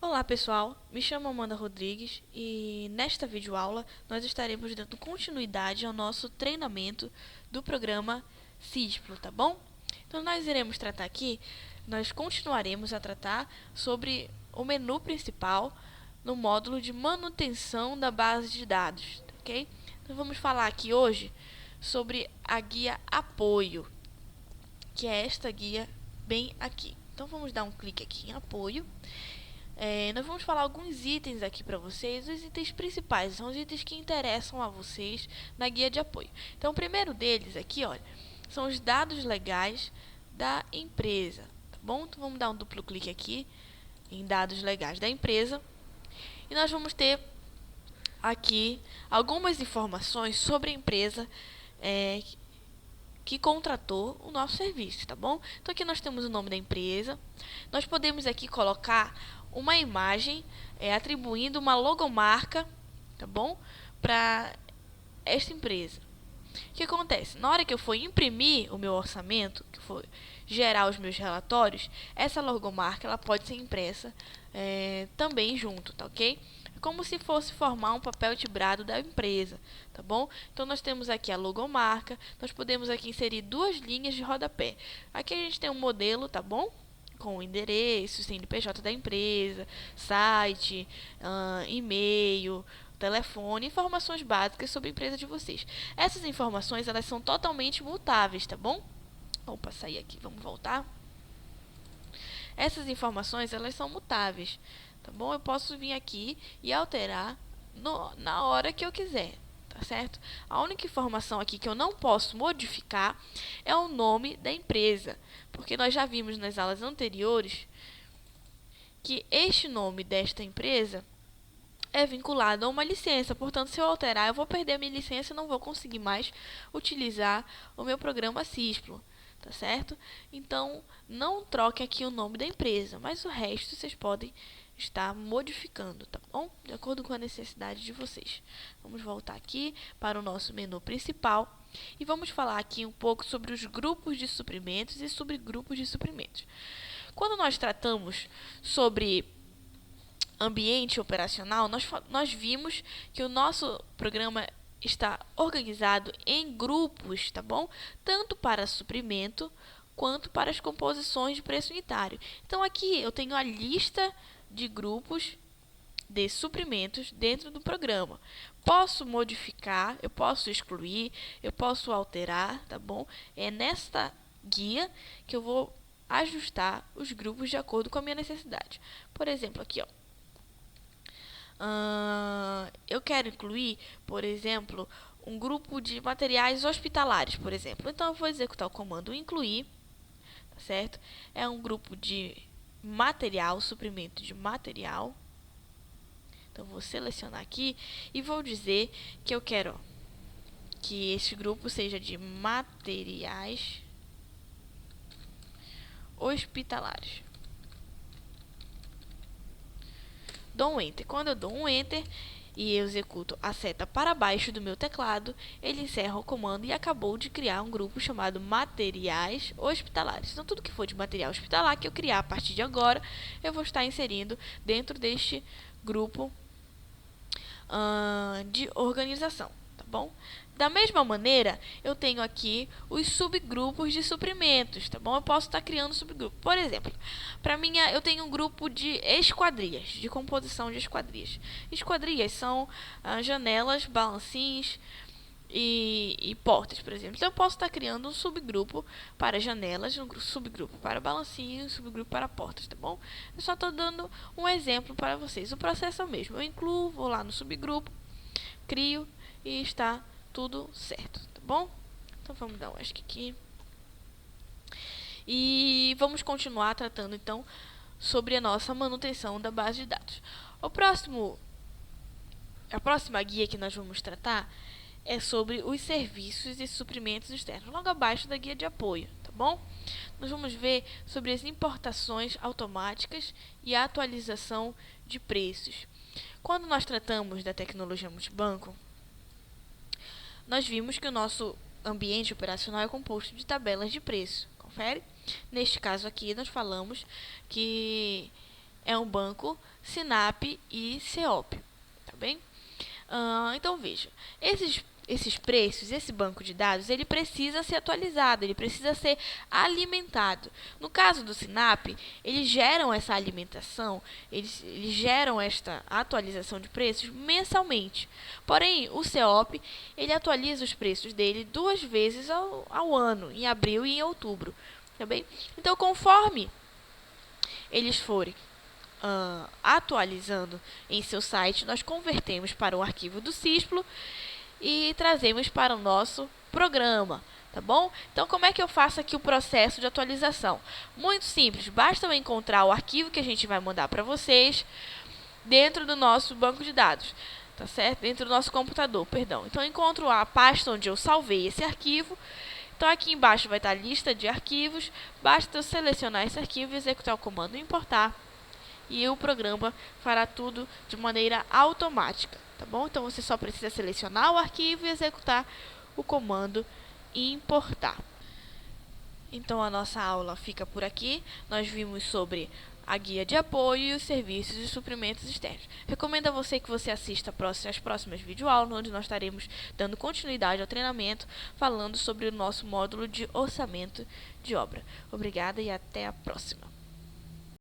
Olá pessoal, me chamo Amanda Rodrigues e nesta videoaula nós estaremos dando continuidade ao nosso treinamento do programa CISPLO, tá bom? Então nós iremos tratar aqui, nós continuaremos a tratar sobre o menu principal no módulo de manutenção da base de dados, ok? Então vamos falar aqui hoje sobre a guia apoio, que é esta guia bem aqui. Então vamos dar um clique aqui em apoio. Nós vamos falar alguns itens aqui para vocês, os itens principais, são os itens que interessam a vocês na guia de apoio. Então, o primeiro deles aqui, olha, são os dados legais da empresa, tá bom? Então, vamos dar um duplo clique aqui em dados legais da empresa e nós vamos ter aqui algumas informações sobre a empresa que contratou o nosso serviço, tá bom? Então, aqui nós temos o nome da empresa, nós podemos aqui colocar uma imagem atribuindo uma logomarca, tá bom? Para esta empresa. O que acontece? Na hora que eu for imprimir o meu orçamento, que for gerar os meus relatórios, essa logomarca ela pode ser impressa também junto, tá ok? É como se fosse formar um papel tibrado da empresa, tá bom? Então nós temos aqui a logomarca, nós podemos aqui inserir duas linhas de rodapé. Aqui a gente tem um modelo, tá bom? Com o endereço, CNPJ da empresa, site, e-mail, telefone, informações básicas sobre a empresa de vocês. Essas informações, elas são totalmente mutáveis, tá bom? Opa, sair aqui, vamos voltar. Essas informações, elas são mutáveis, tá bom? Eu posso vir aqui e alterar na hora que eu quiser, tá certo? A única informação aqui que eu não posso modificar é o nome da empresa, porque nós já vimos nas aulas anteriores que este nome desta empresa é vinculado a uma licença. Portanto, se eu alterar, eu vou perder a minha licença e não vou conseguir mais utilizar o meu programa CISPLO, tá certo? Então, não troque aqui o nome da empresa, mas o resto vocês podem estar modificando, tá bom? De acordo com a necessidade de vocês. Vamos voltar aqui para o nosso menu principal e vamos falar aqui um pouco sobre os grupos de suprimentos e subgrupos de suprimentos. Quando nós tratamos sobre ambiente operacional, nós vimos que o nosso programa está organizado em grupos, tá bom? Tanto para suprimento quanto para as composições de preço unitário. Então, aqui eu tenho a lista de grupos de suprimentos dentro do programa. Posso modificar, eu posso excluir, eu posso alterar, tá bom? É nesta guia que eu vou ajustar os grupos de acordo com a minha necessidade. Por exemplo, aqui, ó. Eu quero incluir, por exemplo, um grupo de materiais hospitalares, por exemplo. Então, eu vou executar o comando incluir, tá certo? É um grupo de material, suprimento de material. Então, vou selecionar aqui e vou dizer que eu quero que esse grupo seja de materiais hospitalares. Dou um Enter. Quando eu dou um Enter e eu executo a seta para baixo do meu teclado, ele encerra o comando e acabou de criar um grupo chamado materiais hospitalares. Então, tudo que for de material hospitalar que eu criar a partir de agora, eu vou estar inserindo dentro deste grupo de organização, tá bom? Da mesma maneira, eu tenho aqui os subgrupos de suprimentos, tá bom? Eu posso estar criando subgrupos. Por exemplo, para mim, eu tenho um grupo de esquadrias, de composição de esquadrias. Esquadrias são janelas, balancins e portas, por exemplo. Então, eu posso estar criando um subgrupo para janelas, um subgrupo para balancinhos, um subgrupo para portas, tá bom? Eu só estou dando um exemplo para vocês. O processo é o mesmo. Eu incluo, vou lá no subgrupo, crio e está tudo certo, tá bom? Então, vamos dar um ESC aqui. E vamos continuar tratando, então, sobre a nossa manutenção da base de dados. A próxima guia que nós vamos tratar é sobre os serviços e suprimentos externos, logo abaixo da guia de apoio, tá bom? Nós vamos ver sobre as importações automáticas e a atualização de preços. Quando nós tratamos da tecnologia multibanco, nós vimos que o nosso ambiente operacional é composto de tabelas de preço. Confere? Neste caso aqui, nós falamos que é um banco SINAP e CEOP, tá bem? Então veja, esses preços, esse banco de dados, ele precisa ser atualizado, ele precisa ser alimentado. No caso do SINAP, eles geram essa alimentação, eles geram esta atualização de preços mensalmente. Porém, o CEOP, ele atualiza os preços dele 2 vezes ao ano, em abril e em outubro. Tá bem? Então, conforme eles forem atualizando em seu site, nós convertemos para o arquivo do SISPLO e trazemos para o nosso programa, tá bom? Então, como é que eu faço aqui o processo de atualização? Muito simples, basta eu encontrar o arquivo que a gente vai mandar para vocês dentro do nosso banco de dados, tá certo? Dentro do nosso computador, perdão. Então, eu encontro a pasta onde eu salvei esse arquivo. Então, aqui embaixo vai estar a lista de arquivos, basta eu selecionar esse arquivo e executar o comando importar. E o programa fará tudo de maneira automática, tá bom? Então, você só precisa selecionar o arquivo e executar o comando importar. Então, a nossa aula fica por aqui. Nós vimos sobre a guia de apoio e os serviços e suprimentos externos. Recomendo a você que você assista às próximas videoaulas, onde nós estaremos dando continuidade ao treinamento, falando sobre o nosso módulo de orçamento de obra. Obrigada e até a próxima.